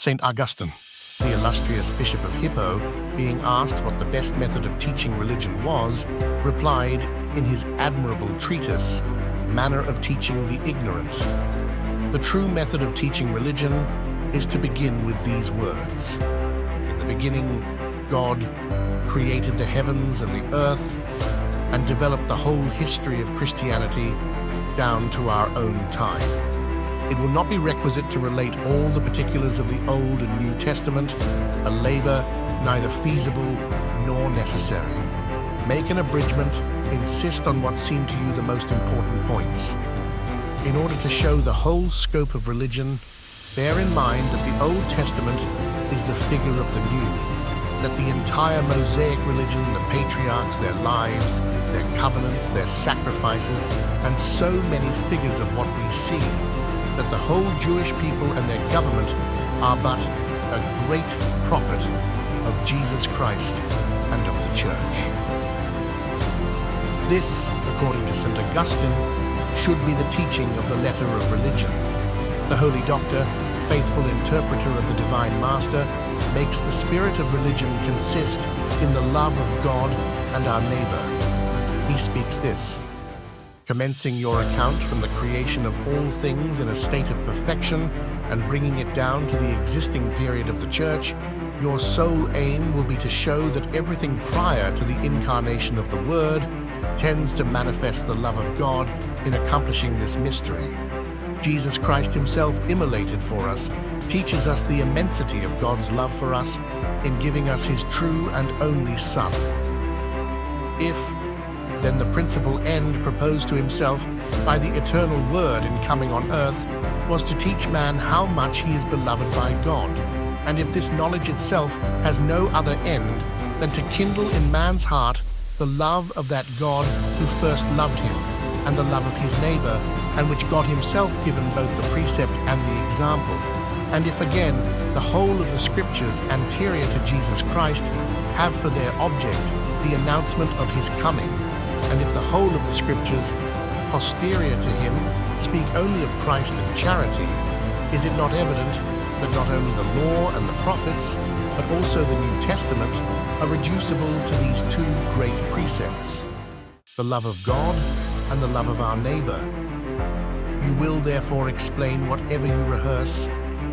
St. Augustine, the illustrious Bishop of Hippo, being asked what the best method of teaching religion was, replied in his admirable treatise, Manner of Teaching the Ignorant, "The true method of teaching religion is to begin with these words. In the beginning, God created the heavens and the earth and developed the whole history of Christianity down to our own time. It will not be requisite to relate all the particulars of the Old and New Testament, a labor neither feasible nor necessary. Make an abridgment, insist on what seem to you the most important points. In order to show the whole scope of religion, bear in mind that the Old Testament is the figure of the New, that the entire Mosaic religion, the patriarchs, their lives, their covenants, their sacrifices, and so many figures of what we see, that the whole Jewish people and their government are but a great prophet of Jesus Christ and of the Church." This, according to St. Augustine, should be the teaching of the letter of religion. The Holy Doctor, faithful interpreter of the Divine Master, makes the spirit of religion consist in the love of God and our neighbor. He speaks this: "Commencing your account from the creation of all things in a state of perfection and bringing it down to the existing period of the Church, your sole aim will be to show that everything prior to the incarnation of the Word tends to manifest the love of God in accomplishing this mystery. Jesus Christ himself, immolated for us, teaches us the immensity of God's love for us in giving us his true and only Son. If then the principal end proposed to himself by the eternal Word in coming on earth was to teach man how much he is beloved by God, and if this knowledge itself has no other end than to kindle in man's heart the love of that God who first loved him, and the love of his neighbor, and which God himself given both the precept and the example, and if again the whole of the Scriptures anterior to Jesus Christ have for their object the announcement of his coming, and if the whole of the Scriptures posterior to him speak only of Christ and charity, is it not evident that not only the law and the prophets, but also the New Testament are reducible to these two great precepts, the love of God and the love of our neighbor? You will therefore explain whatever you rehearse,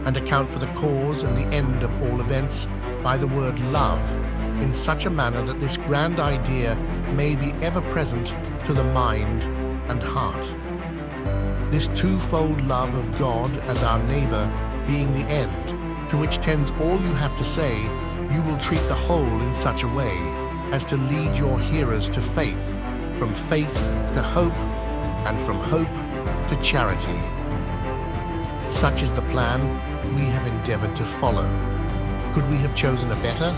and account for the cause and the end of all events by the word love, in such a manner that this grand idea may be ever present to the mind and heart. This twofold love of God and our neighbor being the end, to which tends all you have to say, you will treat the whole in such a way as to lead your hearers to faith, from faith to hope, and from hope to charity. Such is the plan we have endeavored to follow. Could we have chosen a better?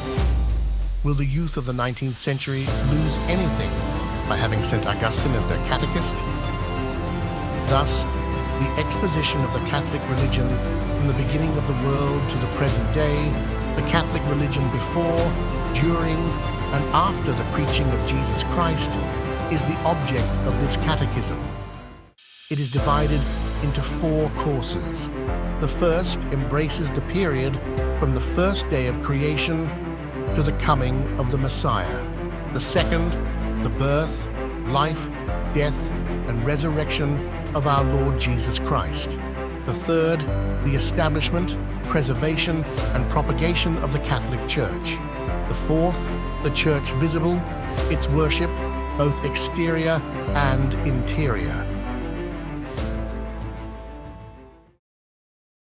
Will the youth of the 19th century lose anything by having St. Augustine as their catechist? Thus, the exposition of the Catholic religion from the beginning of the world to the present day, the Catholic religion before, during, and after the preaching of Jesus Christ, is the object of this catechism. It is divided into 4 courses. The first embraces the period from the first day of creation to the coming of the Messiah. The second, the birth, life, death, and resurrection of our Lord Jesus Christ. The third, the establishment, preservation, and propagation of the Catholic Church. The fourth, the Church visible, its worship, both exterior and interior.